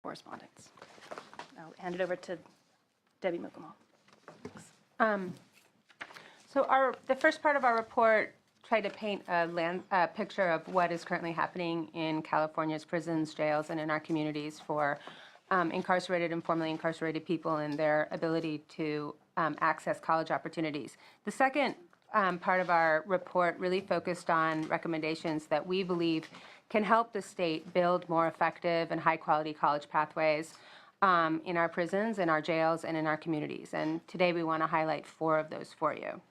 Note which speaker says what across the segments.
Speaker 1: correspondence. I'll hand it over to Debbie Mukamal.
Speaker 2: So the first part of our report tried to paint a picture of what is currently happening in California's prisons, jails, and in our communities for incarcerated and formerly incarcerated people and their ability to access college opportunities. The second part of our report really focused on recommendations that we believe can help the state build more effective and high-quality college pathways in our prisons, in our jails, and in our communities. And today we want to highlight 4 of those for you.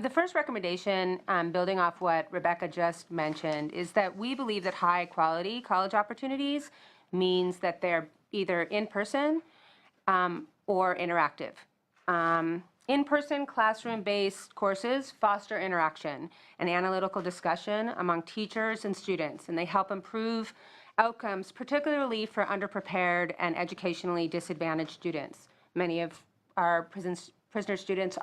Speaker 2: The first recommendation, building off what Rebecca just mentioned, is that we believe that high-quality college opportunities means that they're either in-person or interactive. In-person classroom-based courses foster interaction and analytical discussion among teachers and students, and they help improve outcomes, particularly for underprepared and educationally disadvantaged students. Many of our prisoner students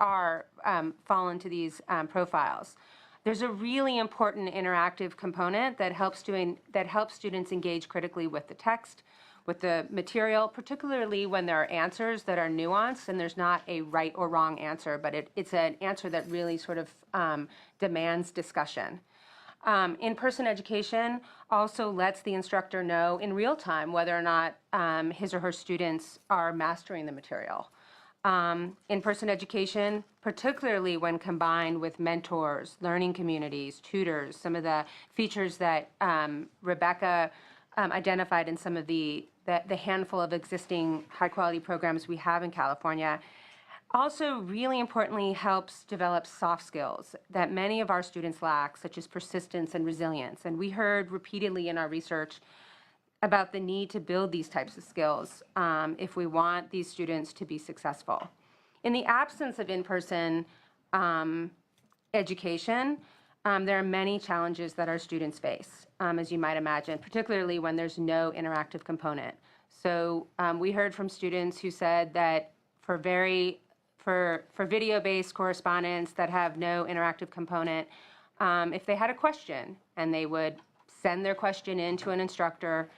Speaker 2: fall into these profiles. There's a really important interactive component that helps students engage critically with the text, with the material, particularly when there are answers that are nuanced and there's not a right or wrong answer, but it's an answer that really sort of demands discussion. In-person education also lets the instructor know in real time whether or not his or her students are mastering the material. In-person education, particularly when combined with mentors, learning communities, tutors, some of the features that Rebecca identified in some of the handful of existing high-quality programs we have in California, also really importantly helps develop soft skills that many of our students lack, such as persistence and resilience. And we heard repeatedly in our research about the need to build these types of skills if we want these students to be successful. In the absence of in-person education, there are many challenges that our students face, as you might imagine, particularly when there's no interactive component. So we heard from students who said that for video-based correspondence that have no interactive component, if they had a question and they would send their question in to an instructor,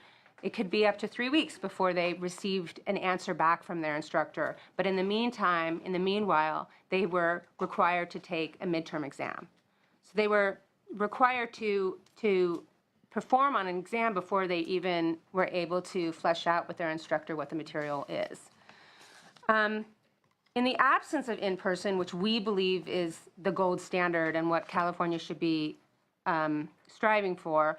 Speaker 2: it could be up to 3 weeks before they received an answer back from their instructor. But in the meanwhile, they were required to take a midterm exam. So they were required to perform on an exam before they even were able to flesh out with their instructor what the material is. In the absence of in-person, which we believe is the gold standard and what California should be striving for,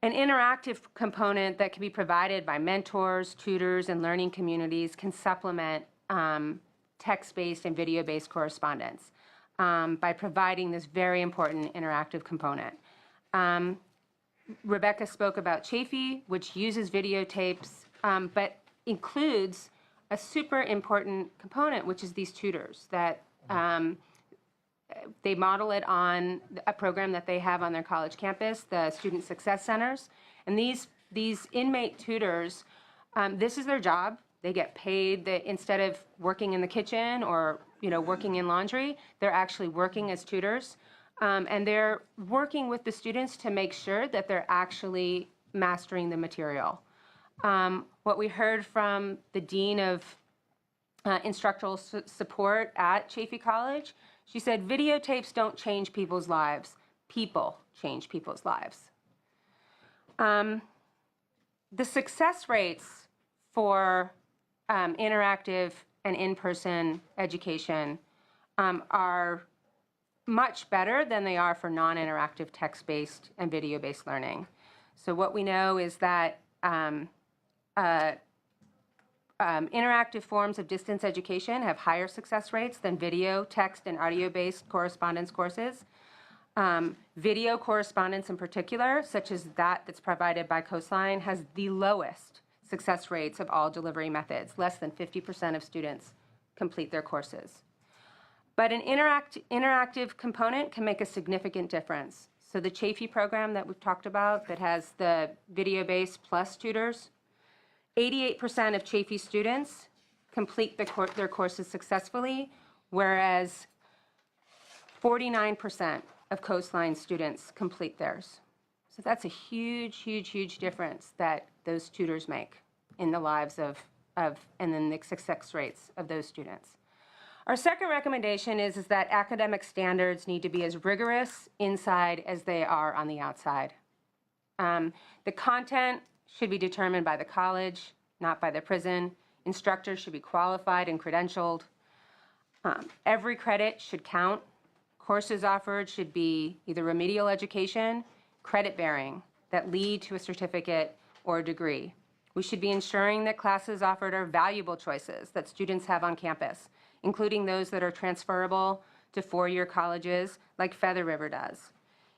Speaker 2: an interactive component that can be provided by mentors, tutors, and learning communities can supplement text-based and video-based correspondence by providing this very important interactive component. Rebecca spoke about Chafee, which uses videotapes, but includes a super important component, which is these tutors that they model it on a program that they have on their college campus, the Student Success Centers. And these inmate tutors, this is their job. They get paid instead of working in the kitchen or working in laundry, they're actually working as tutors. And they're working with the students to make sure that they're actually mastering the material. What we heard from the Dean of Instructional Support at Chafee College, she said, videotapes don't change people's lives. People change people's lives. The success rates for interactive and in-person education are much better than they are for non-interactive text-based and video-based learning. So what we know is that interactive forms of distance education have higher success rates than video, text, and audio-based correspondence courses. Video correspondence in particular, such as that's provided by Coastline, has the lowest success rates of all delivery methods. Less than 50% of students complete their courses. But an interactive component can make a significant difference. So the Chafee program that we've talked about that has the video-based plus tutors, 88% of Chafee students complete their courses successfully, whereas 49% of Coastline students complete theirs. So that's a huge, huge, huge difference that those tutors make. in the lives of and then the success rates of those students. Our second recommendation is that academic standards need to be as rigorous inside as they are on the outside. The content should be determined by the college, not by the prison. Instructors should be qualified and credentialed. Every credit should count. Courses offered should be either remedial education, credit-bearing, that lead to a certificate or a degree. We should be ensuring that classes offered are valuable choices that students have on campus, including those that are transferable to four-year colleges like Feather River does.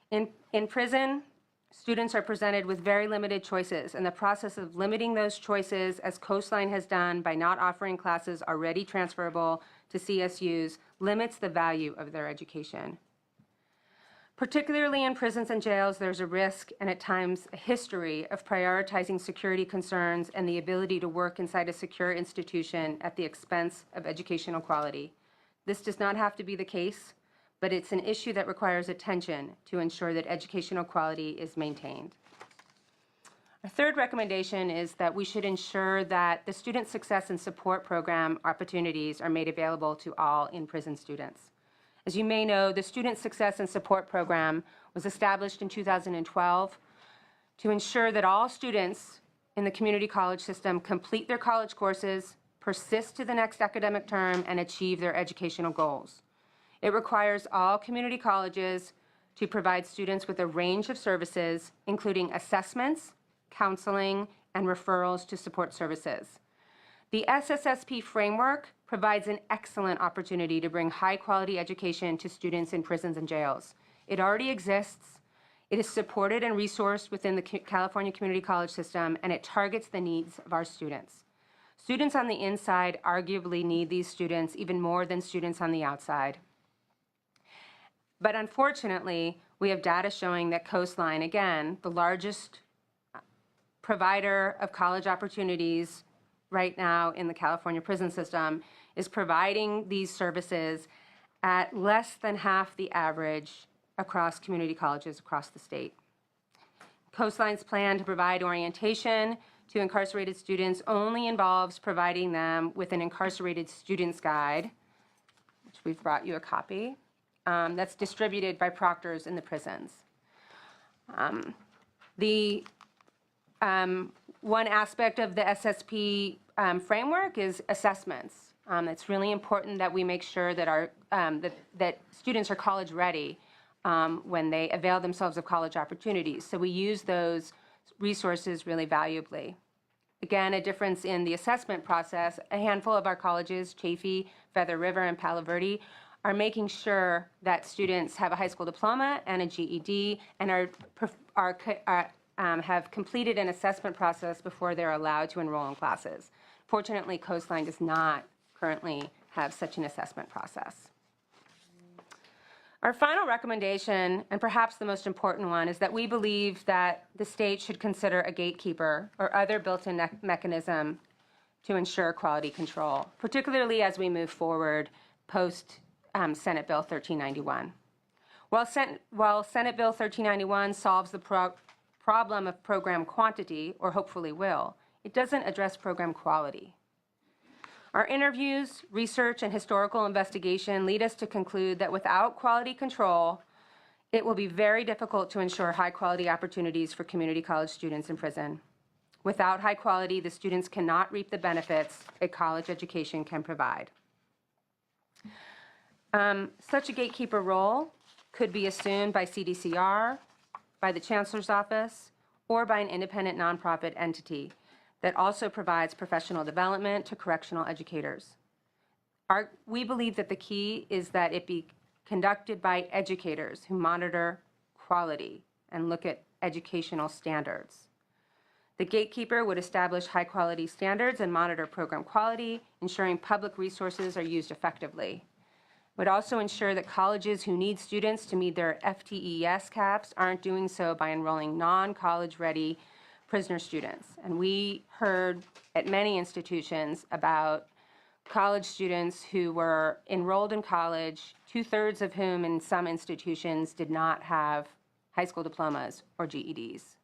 Speaker 2: In prison, students are presented with very limited choices, and the process of limiting those choices, as Coastline has done by not offering classes already transferable to CSUs, limits the value of their education. Particularly in prisons and jails, there's a risk and at times a history of prioritizing security concerns and the ability to work inside a secure institution at the expense of educational quality. This does not have to be the case, but it's an issue that requires attention to ensure that educational quality is maintained. Our third recommendation is that we should ensure that the Student Success and Support Program opportunities are made available to all in-prison students. As you may know, the Student Success and Support Program was established in 2012 to ensure that all students in the community college system complete their college courses, persist to the next academic term, and achieve their educational goals. It requires all community colleges to provide students with a range of services, including assessments, counseling, and referrals to support services. The SSSP framework provides an excellent opportunity to bring high-quality education to students in prisons and jails. It already exists. It is supported and resourced within the California Community College system, and it targets the needs of our students. Students on the inside arguably need these students even more than students on the outside. But unfortunately, we have data showing that Coastline, again, the largest provider of college opportunities right now in the California prison system, is providing these services at less than half the average across community colleges across the state. Coastline's plan to provide orientation to incarcerated students only involves providing them with an incarcerated student's guide, which we've brought you a copy, that's distributed by proctors in the prisons. One aspect of the SSP framework is assessments. It's really important that we make sure that that students are college ready when they avail themselves of college opportunities. So we use those resources really valuably. Again, a difference in the assessment process. A handful of our colleges, Chaffey, Feather River, and Palo Verde, are making sure that students have a high school diploma and a GED and have completed an assessment process before they're allowed to enroll in classes. Fortunately, Coastline does not currently have such an assessment process. Our final recommendation, and perhaps the most important one, is that we believe that the state should consider a gatekeeper or other built-in mechanism to ensure quality control, particularly as we move forward post Senate Bill 1391. While Senate Bill 1391 solves the problem of program quantity, or hopefully will, it doesn't address program quality. Our interviews, research, and historical investigation lead us to conclude that without quality control, it will be very difficult to ensure high-quality opportunities for community college students in prison. Without high quality, the students cannot reap the benefits a college education can provide. Such a gatekeeper role could be assumed by CDCR, by the Chancellor's Office, or by an independent nonprofit entity that also provides professional development to correctional educators. We believe that the key is that it be conducted by educators who monitor quality and look at educational standards. The gatekeeper would establish high-quality standards and monitor program quality, ensuring public resources are used effectively. Would also ensure that colleges who need students to meet their FTES caps aren't doing so by enrolling non-college ready prisoner students. And we heard at many institutions about college students who were enrolled in college, 2/3 of whom in some institutions did not have high school diplomas or GEDs.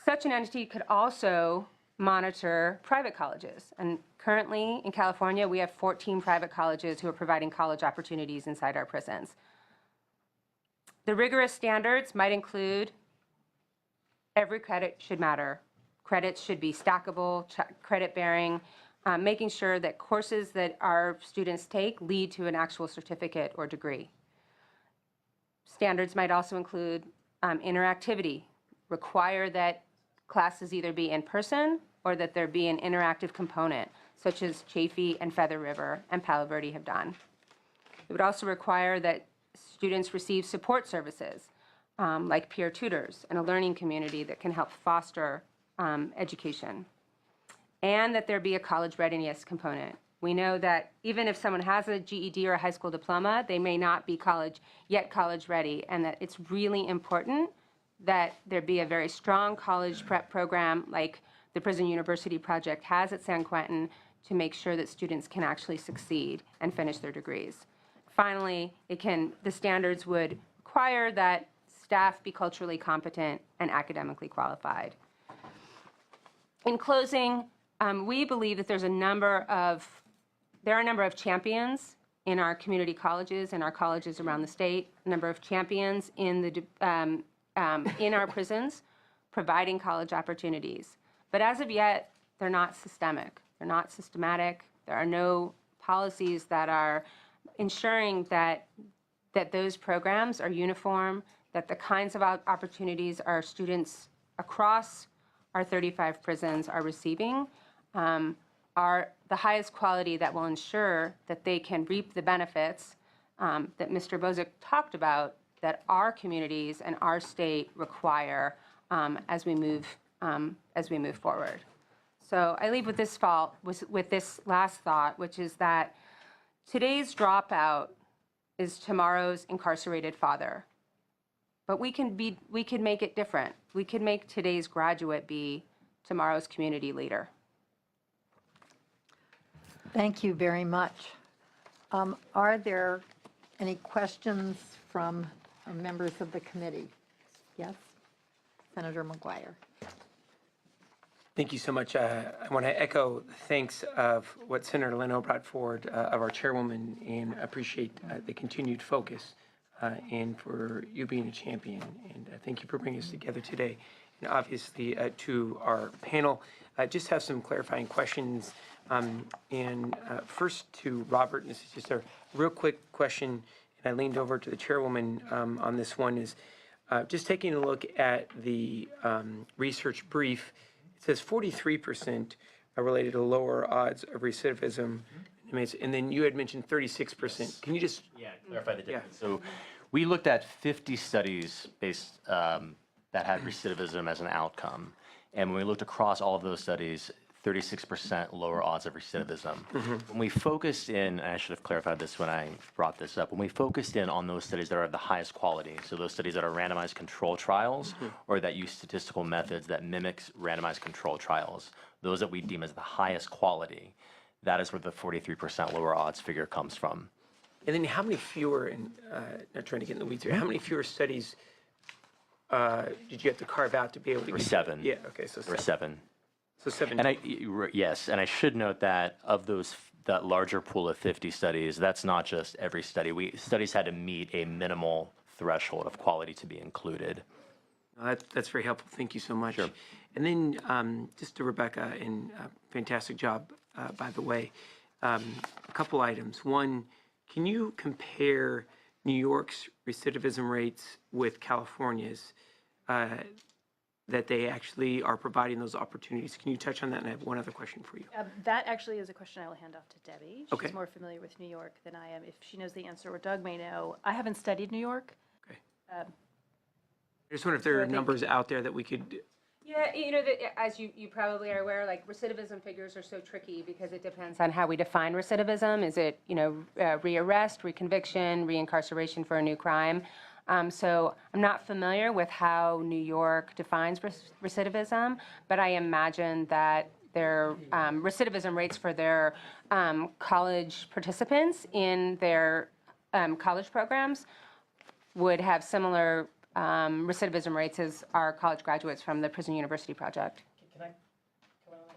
Speaker 2: Such an entity could also monitor private colleges. And currently in California, we have 14 private colleges who are providing college opportunities inside our prisons. The rigorous standards might include every credit should matter. Credits should be stackable, credit-bearing, making sure that courses that our students take lead to an actual certificate or degree. Standards might also include interactivity, require that classes either be in person or that there be an interactive component, such as Chaffee and Feather River and Palo Verde have done. It would also require that students receive support services, like peer tutors and a learning community that can help foster education, and that there be a college readiness component. We know that even if someone has a GED or a high school diploma, they may not be college ready, and that it's really important that there be a very strong college prep program like the Prison University Project has at San Quentin to make sure that students can actually succeed and finish their degrees. Finally, the standards would require that staff be culturally competent and academically qualified. In closing, we believe that there are a number of champions in our community colleges and our colleges around the state, a number of champions in our prisons providing college opportunities. But as of yet, they're not systemic. They're not systematic. There are no policies that are ensuring that those programs are uniform, that the kinds of opportunities our students across our 35 prisons are receiving are the highest quality that will ensure that they can reap the benefits that Mr. Bozic talked about, that our communities and our state require as we move forward. So I leave with this last thought, which is that today's dropout is tomorrow's incarcerated father. But we can make it different. We can make today's graduate be tomorrow's community leader.
Speaker 3: Thank you very much. Are there any questions from members of the committee? Yes, Senator McGuire.
Speaker 4: Thank you so much. I want to echo the thanks of what Senator Leno brought forward of our chairwoman, and appreciate the continued focus and for you being a champion. And thank you for bringing us together today. And obviously to our panel, I just have some clarifying questions. First to Robert, and this is just a real quick question, and I leaned over to the chairwoman on this one, is just taking a look at the research brief. It says 43% are related to lower odds of recidivism, and then you had mentioned 36%. Can you just
Speaker 5: clarify the difference? Yeah. So we looked at 50 studies based that had recidivism as an outcome, and when we looked across all of those studies, 36% lower odds of recidivism. When we focused in, and I should have clarified this when I brought this up, when we focused in on those studies that are of the highest quality, so those studies that are randomized control trials or that use statistical methods that mimics randomized control trials, those that we deem as the highest quality, that is where the 43% lower odds figure comes from.
Speaker 4: And then how many fewer, and not trying to get in the weeds here, how many fewer studies did you have to carve out to be able to
Speaker 5: There were 7.
Speaker 4: Yeah, okay, so
Speaker 5: There were 7.
Speaker 4: So 7.
Speaker 5: And yes, and I should note that of that larger pool of 50 studies, that's not just every study. Studies had to meet a minimal threshold of quality to be included.
Speaker 4: That's very helpful. Thank you so much.
Speaker 5: Sure.
Speaker 4: And then just to Rebecca, and fantastic job, by the way. A couple items. One, can you compare New York's recidivism rates with California's? That they actually are providing those opportunities. Can you touch on that? And I have one other question for you.
Speaker 1: That actually is a question I will hand off to Debbie.
Speaker 4: Okay.
Speaker 1: She's more familiar with New York than I am. If she knows the answer, or Doug may know. I haven't studied New York.
Speaker 4: Okay. I just wonder if there are numbers out there that we could.
Speaker 2: Yeah, as you probably are aware, like recidivism figures are so tricky because it depends on how we define recidivism. Is it, rearrest, reconviction, reincarceration for a new crime? So I'm not familiar with how New York defines recidivism, but I imagine that their recidivism rates for their college participants in their college programs would have similar recidivism rates as our college graduates from the Prison University Project.
Speaker 6: Can I come in on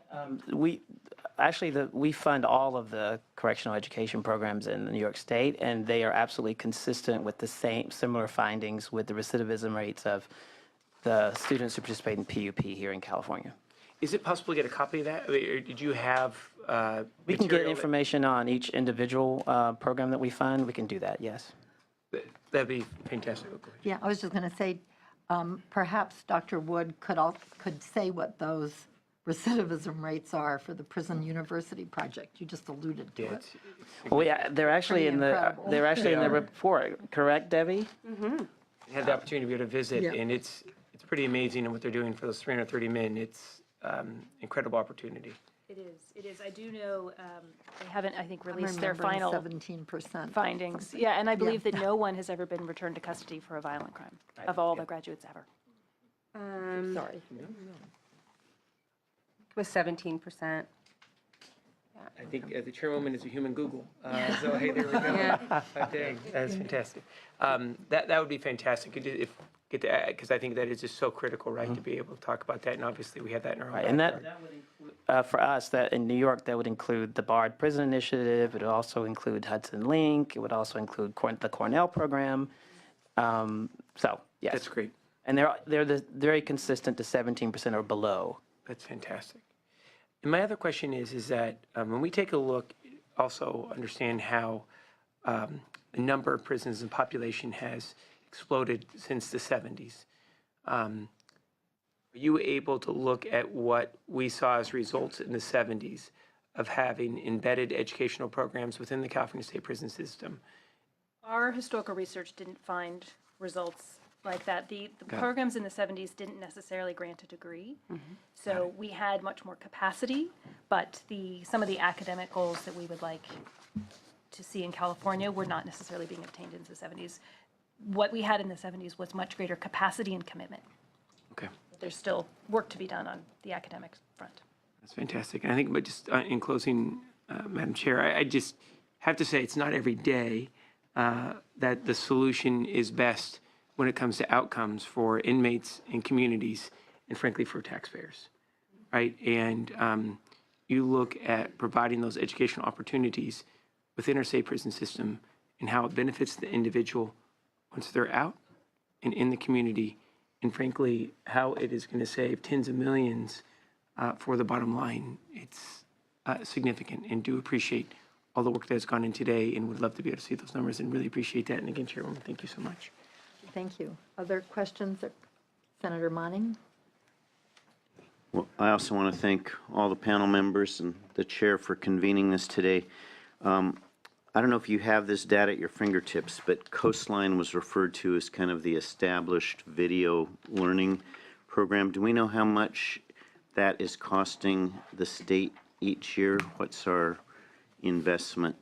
Speaker 6: We fund all of the correctional education programs in New York State, and they are absolutely consistent with the similar findings with the recidivism rates of the students who participate in PUP here in California.
Speaker 4: Is it possible to get a copy of that? Or did you have
Speaker 6: We can get
Speaker 4: material
Speaker 6: information on each individual program that we fund. We can do that, yes.
Speaker 4: That'd be fantastic.
Speaker 3: Yeah, I was just going to say, perhaps Dr. Wood could say what those recidivism rates are for the Prison University project. You just alluded to it.
Speaker 6: Well, yeah, they're actually
Speaker 3: Pretty
Speaker 6: in the
Speaker 3: incredible.
Speaker 6: they're actually in the report, correct, Debbie?
Speaker 4: I had the opportunity to be able to visit,
Speaker 3: Yeah.
Speaker 4: and it's pretty amazing in what they're doing for those 330 men. It's incredible opportunity.
Speaker 1: It is. I do know, they haven't, I think, released their
Speaker 3: Remembering
Speaker 1: final
Speaker 3: 17%.
Speaker 1: findings. Yeah, and I believe that no one has ever been returned to custody for a violent crime, of all the graduates ever.
Speaker 3: Sorry.
Speaker 2: It was 17%.
Speaker 4: I think the chairwoman is a human Google. So, hey, there we go.
Speaker 2: Yeah.
Speaker 4: Dang, that's fantastic. That would be fantastic because I think that is just so critical, right, to be able to talk about that. And obviously, we have that in our own
Speaker 6: Right, and
Speaker 4: backyard.
Speaker 6: that would include, for us, that in New York, that would include the Barred Prison Initiative. It would also include Hudson Link. It would also include the Cornell program. So, yes.
Speaker 4: That's great.
Speaker 6: And they're very consistent to 17% or below.
Speaker 4: That's fantastic. And my other question is that when we take a look, also understand how the number of prisons and population has exploded since the 70s. Are you able to look at what we saw as results in the 70s of having embedded educational programs within the California State Prison System?
Speaker 1: Our historical research didn't find results like that. The programs in the 70s didn't necessarily grant a degree. So we had much more capacity, but some of the academic goals that we would like to see in California were not necessarily being obtained in the 70s. What we had in the 70s was much greater capacity and commitment.
Speaker 4: Okay.
Speaker 1: There's still work to be done on the academic front.
Speaker 4: That's fantastic. And I think, but just in closing, Madam Chair, I just have to say it's not every day that the solution is best when it comes to outcomes for inmates and communities and frankly for taxpayers, right? And you look at providing those educational opportunities within our state prison system and how it benefits the individual once they're out and in the community, and frankly, how it is going to save tens of millions for the bottom line. It's significant, and do appreciate all the work that has gone in today, and would love to be able to see those numbers and really appreciate that. And again, Chairwoman, thank you so much.
Speaker 3: Thank you. Other questions? Senator Monning?
Speaker 7: Well, I also want to thank all the panel members and the chair for convening this today. I don't know if you have this data at your fingertips, but Coastline was referred to as kind of the established video learning program. Do we know how much that is costing the state each year? What's our investment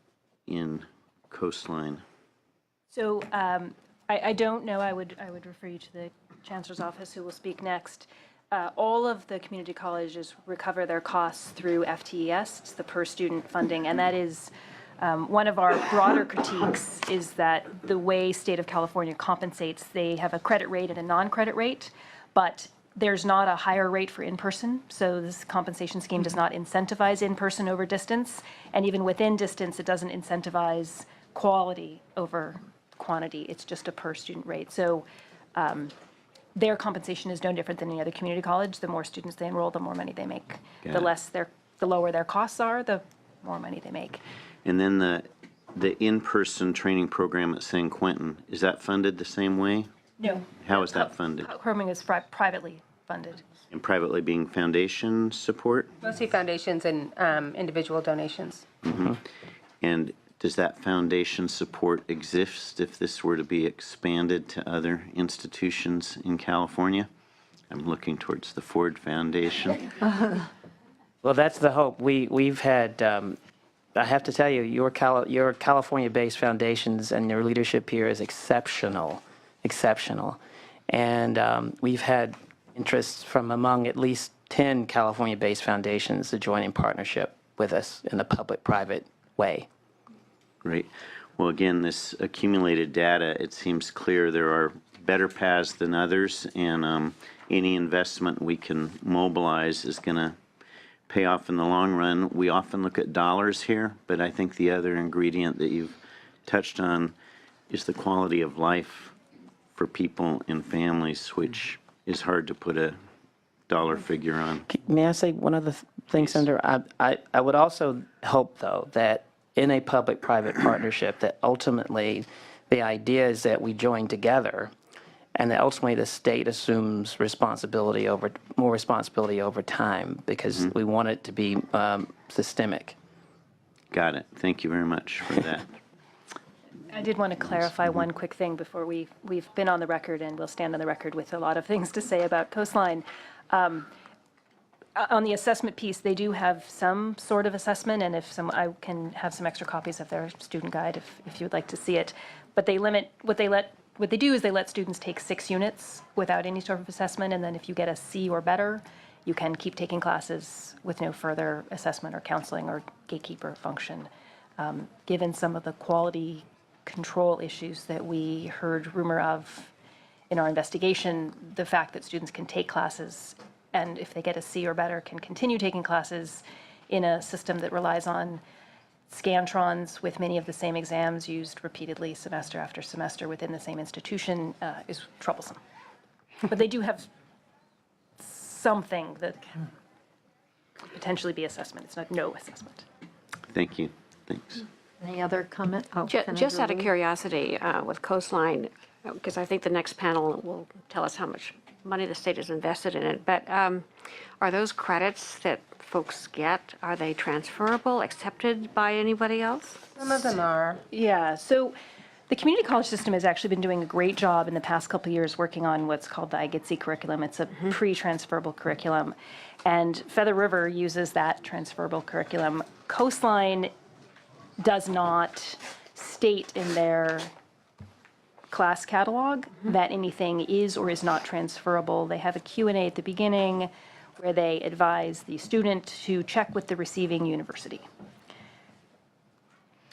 Speaker 7: in Coastline?
Speaker 1: So I don't know. I would refer you to the Chancellor's office, who will speak next. All of the community colleges recover their costs through FTES. It's the per student funding, and that is one of our broader critiques is that the way State of California compensates, they have a credit rate and a non-credit rate, but there's not a higher rate for in-person, so this compensation scheme does not incentivize in-person over distance, and even within distance, it doesn't incentivize quality over quantity. It's just a per student rate. So their compensation is no different than any other community college. The more students they enroll, the more money they make. The lower their costs are, the more money they make.
Speaker 7: And then the in-person training program at San Quentin, is that funded the same way?
Speaker 1: No.
Speaker 7: How is that funded?
Speaker 1: Programming is privately funded.
Speaker 7: And privately being foundation support?
Speaker 2: Mostly foundations and individual donations.
Speaker 7: And does that foundation support exist if this were to be expanded to other institutions in California? I'm looking towards the Ford Foundation.
Speaker 6: Well, that's the hope. We've had, I have to tell you, your California-based foundations and your leadership here is exceptional. And we've had interests from among at least 10 California-based foundations to join in partnership with us in a public-private way.
Speaker 7: Great. Well, again, this accumulated data, it seems clear there are better paths than others, and any investment we can mobilize is going to pay off in the long run. We often look at dollars here, but I think the other ingredient that you've touched on is the quality of life for people and families, which is hard to put a dollar figure on.
Speaker 6: May I say one other thing, Senator? I would also hope, though, that in a public-private partnership, that ultimately the idea is that we join together and that ultimately the state assumes more responsibility over time, because we want it to be systemic.
Speaker 7: Got it. Thank you very much for that.
Speaker 1: I did want to clarify one quick thing before we've been on the record, and we'll stand on the record with a lot of things to say about Coastline. On the assessment piece, they do have some sort of assessment, and I can have some extra copies of their student guide if you would like to see it. But they limit, what they do is they let students take 6 units without any sort of assessment, and then if you get a C or better, you can keep taking classes with no further assessment or counseling or gatekeeper function. Given some of the quality control issues that we heard rumor of in our investigation, the fact that students can take classes and if they get a C or better can continue taking classes in a system that relies on scantrons with many of the same exams used repeatedly semester after semester within the same institution is troublesome. But they do have something that can potentially be assessment. It's not no assessment.
Speaker 7: Thank you. Thanks.
Speaker 3: Any other comment? Oh,
Speaker 8: Just
Speaker 3: Senator
Speaker 8: out of
Speaker 3: Lee?
Speaker 8: curiosity, with Coastline, because I think the next panel will tell us how much money the state has invested in it, but are those credits that folks get, are they transferable, accepted by anybody else?
Speaker 2: Some of them are.
Speaker 1: Yeah, so the community college system has actually been doing a great job in the past couple of years working on what's called the IGETC curriculum. It's a pre-transferable curriculum, and Feather River uses that transferable curriculum. Coastline does not state in their class catalog that anything is or is not transferable. They have a Q&A at the beginning where they advise the student to check with the receiving university.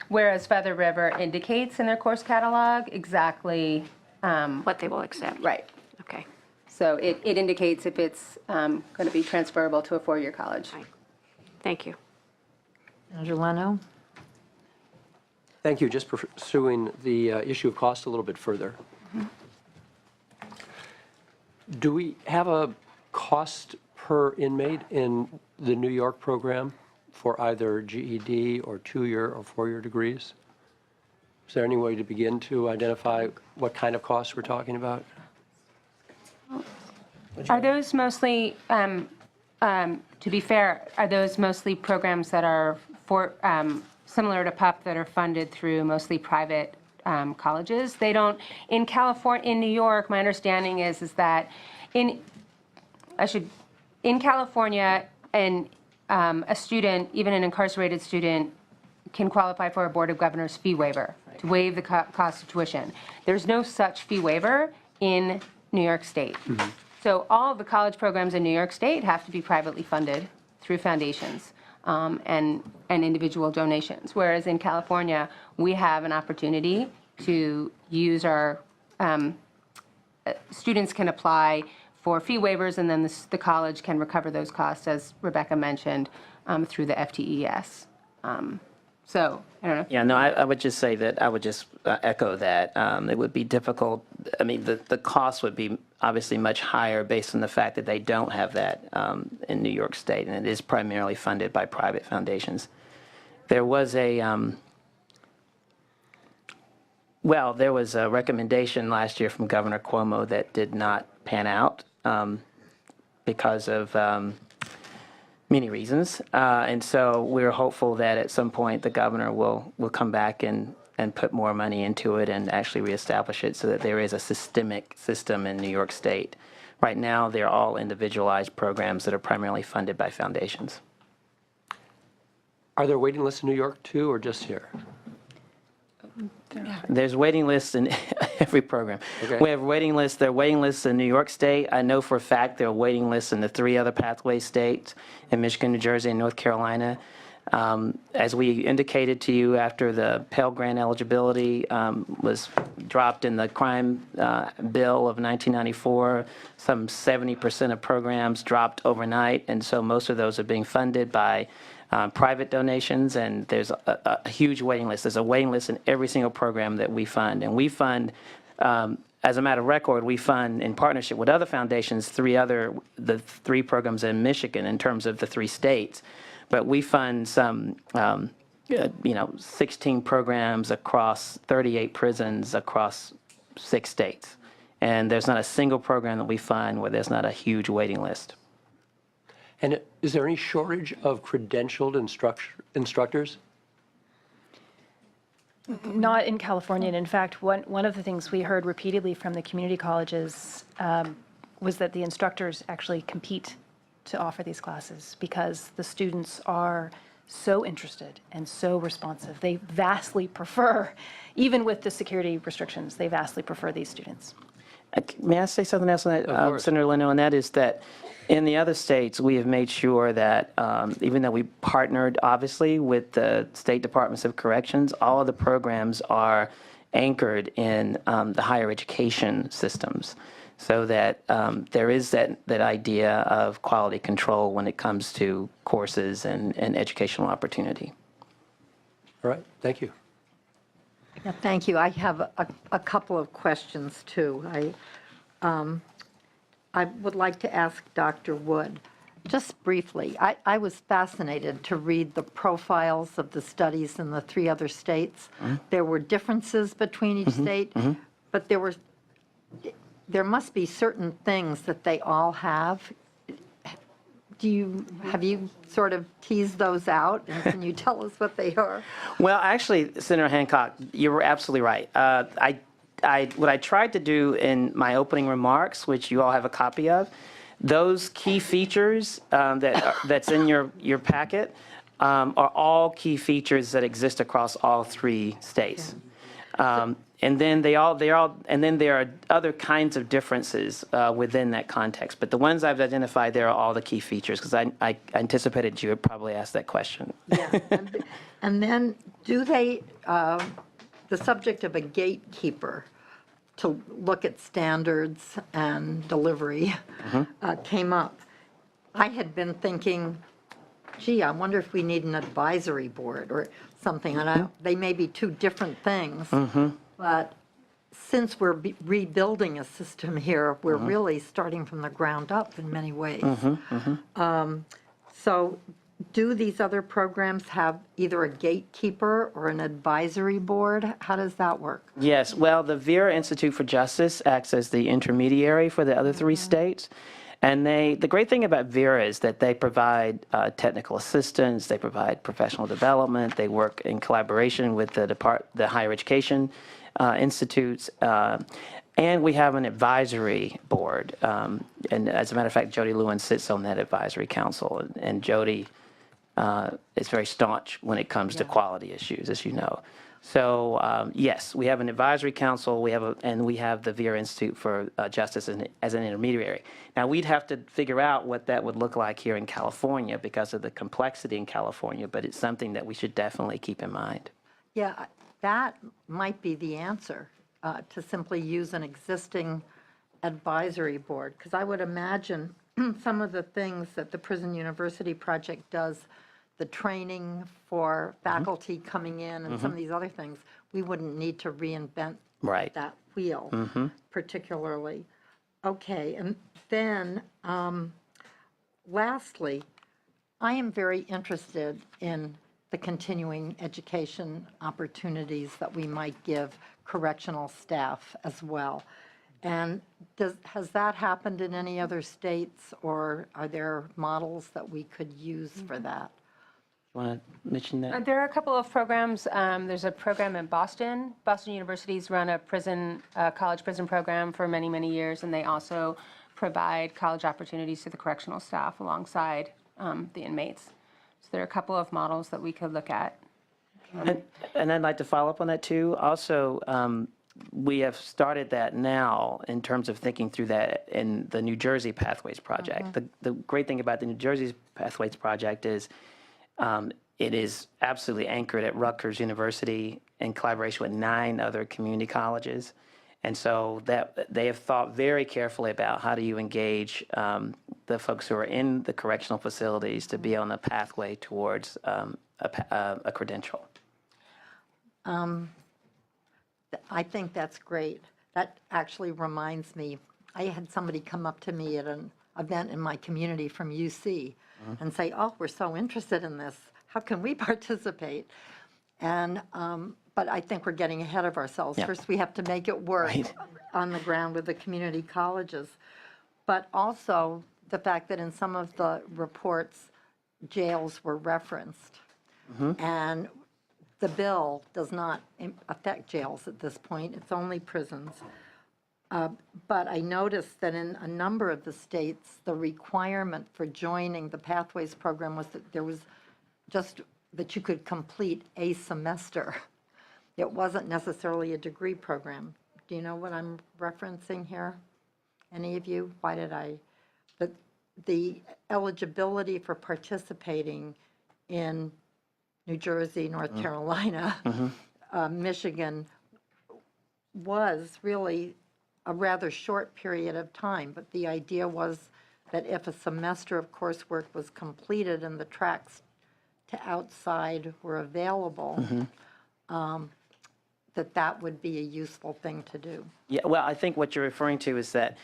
Speaker 2: Whereas Feather River indicates in their course catalog exactly,
Speaker 8: What they will accept?
Speaker 2: right.
Speaker 8: Okay.
Speaker 2: So it indicates if it's going to be transferable to a 4-year college.
Speaker 8: Right. Thank you.
Speaker 3: Senator Leno?
Speaker 9: Thank you. Just pursuing the issue of cost a little bit further. Do we have a cost per inmate in the New York program for either GED or 2-year or 4-year degrees? Is there any way to begin to identify what kind of costs we're talking about?
Speaker 2: Are those mostly, to be fair, are those mostly programs that are similar to PUP that are funded through mostly private colleges? They don't, in California, in New York, my understanding is that in California, a student, even an incarcerated student, can qualify for a Board of Governors fee waiver to waive the cost of tuition. There's no such fee waiver in New York State. So all of the college programs in New York State have to be privately funded through foundations and individual donations. Whereas in California, we have an opportunity to use our, students can apply for fee waivers, and then the college can recover those costs, as Rebecca mentioned, through the FTES. So, I don't know.
Speaker 6: Yeah, no, I would just say that, I would just echo that. It would be difficult, I mean, the cost would be obviously much higher based on the fact that they don't have that in New York State, and it is primarily funded by private foundations. There was there was a recommendation last year from Governor Cuomo that did not pan out because of many reasons. And so we're hopeful that at some point the governor will come back and put more money into it and actually reestablish it so that there is a systemic system in New York State. Right now, they're all individualized programs that are primarily funded by foundations.
Speaker 9: Are there waiting lists in New York too, or just here?
Speaker 6: There's waiting lists in every program.
Speaker 9: Okay.
Speaker 6: We have waiting lists. There are waiting lists in New York State. I know for a fact there are waiting lists in the 3 other pathway states, in Michigan, New Jersey, and North Carolina. As we indicated to you, after the Pell Grant eligibility was dropped in the crime bill of 1994, some 70% of programs dropped overnight, and so most of those are being funded by private donations, and there's a huge waiting list. There's a waiting list in every single program that we fund, and we fund, as a matter of record, we fund in partnership with other foundations, the three programs in Michigan in terms of the 3 states. But we fund some, 16 programs across 38 prisons across 6 states. And there's not a single program that we fund where there's not a huge waiting list.
Speaker 9: And is there any shortage of credentialed instructors?
Speaker 1: Not in California. And in fact, one of the things we heard repeatedly from the community colleges was that the instructors actually compete to offer these classes because the students are so interested and so responsive. They vastly prefer, even with the security restrictions, they vastly prefer these students.
Speaker 6: May I say something else on that, Senator Leno? And that is that in the other states, we have made sure that even though we partnered, obviously, with the state departments of corrections, all of the programs are anchored in the higher education systems, so that there is that idea of quality control when it comes to courses and educational opportunity.
Speaker 9: All right, thank you.
Speaker 3: Yeah, thank you. I have a couple of questions, too. I would like to ask Dr. Wood, just briefly, I was fascinated to read the profiles of the studies in the 3 other states. There were differences between each state, but there must be certain things that they all have. Have you sort of teased those out, and can you tell us what they are?
Speaker 6: Well, actually, Senator Hancock, you were absolutely right. What I tried to do in my opening remarks, which you all have a copy of, those key features that's in your packet are all key features that exist across all 3 states. And then there are other kinds of differences within that context. But the ones I've identified, there are all the key features, because I anticipated you would probably ask that question.
Speaker 3: Yeah. And then do they, the subject of a gatekeeper to look at standards and delivery came up. I had been thinking, gee, I wonder if we need an advisory board or something. And they may be 2 different things. But since we're rebuilding a system here, we're really starting from the ground up in many ways. So do these other programs have either a gatekeeper or an advisory board? How does that work?
Speaker 6: Yes, well, the Vera Institute for Justice acts as the intermediary for the other 3 states. And the great thing about Vera is that they provide technical assistance, they provide professional development, they work in collaboration with the higher education institutes, and we have an advisory board. And as a matter of fact, Jody Lewin sits on that advisory council, and Jody is very staunch when it comes to quality issues, as you know. So yes, we have an advisory council. And we have the Vera Institute for Justice as an intermediary. Now we'd have to figure out what that would look like here in California because of the complexity in California. But it's something that we should definitely keep in mind.
Speaker 3: Yeah, that might be the answer, to simply use an existing advisory board. Because I would imagine some of the things that the Prison University Project does, the training for faculty coming in and some of these other things, we wouldn't need to reinvent that wheel particularly. Okay, and then lastly, I am very interested in the continuing education opportunities that we might give correctional staff as well. And has that happened in any other states, or are there models that we could use for that?
Speaker 6: Want to mention that?
Speaker 2: There are a couple of programs. There's a program in Boston. Boston University's run a college prison program for many, many years, and they also provide college opportunities to the correctional staff alongside the inmates. So there are a couple of models that we could look at.
Speaker 6: And I'd like to follow up on that too. Also, we have started that now in terms of thinking through that in the New Jersey Pathways Project. The great thing about the New Jersey Pathways Project is It is absolutely anchored at Rutgers University in collaboration with 9 other community colleges. And so that they have thought very carefully about how do you engage the folks who are in the correctional facilities to be on a pathway towards a credential.
Speaker 3: I think that's great. That actually reminds me, I had somebody come up to me at an event in my community from UC and say, oh, we're so interested in this. How can we participate? And, but I think we're getting ahead of ourselves.
Speaker 6: Yeah.
Speaker 3: First, we have to make it work
Speaker 6: Right.
Speaker 3: on the ground with the community colleges. But also the fact that in some of the reports, jails were referenced. And the bill does not affect jails at this point. It's only prisons. But I noticed that in a number of the states, the requirement for joining the Pathways program was that there was just that you could complete a semester. It wasn't necessarily a degree program. Do you know what I'm referencing here? Any of you? Why did I? The eligibility for participating in New Jersey, North Carolina, Michigan was really a rather short period of time, but the idea was that if a semester of coursework was completed and the tracks to outside were available, that would be a useful thing to do.
Speaker 6: Yeah, well, I think what you're referring to is that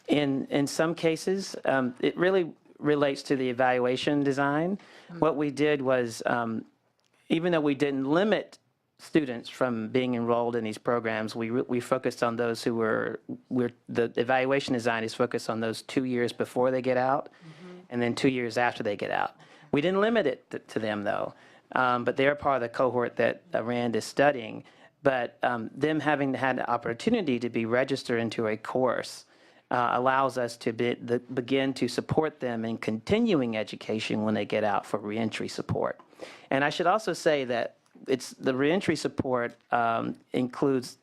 Speaker 6: in some cases, it really relates to the evaluation design. What we did was, even though we didn't limit students from being enrolled in these programs, we focused on those who the evaluation design is focused on those 2 years before they get out and then 2 years after they get out. We didn't limit it to them, though, but they're part of the cohort that Rand is studying. But them having had the opportunity to be registered into a course allows us to begin to support them in continuing education when they get out for reentry support. And I should also say that the reentry support includes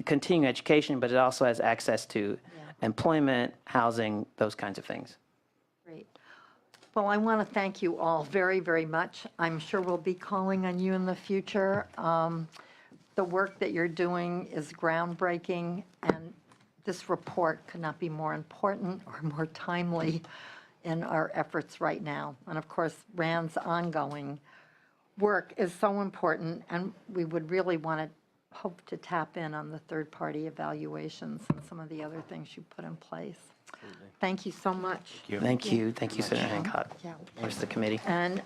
Speaker 6: continuing education, but it also has access to employment, housing, those kinds of things.
Speaker 3: Great. Well, I want to thank you all very, very much. I'm sure we'll be calling on you in the future. The work that you're doing is groundbreaking, and this report could not be more important or more timely in our efforts right now. And of course, Rand's ongoing work is so important, and we would really want to hope to tap in on the third-party evaluations and some of the other things you put in place. Thank you so much.
Speaker 6: Thank you. Thank you, Senator Hancock.
Speaker 3: Yeah.
Speaker 6: Members of the committee.
Speaker 3: And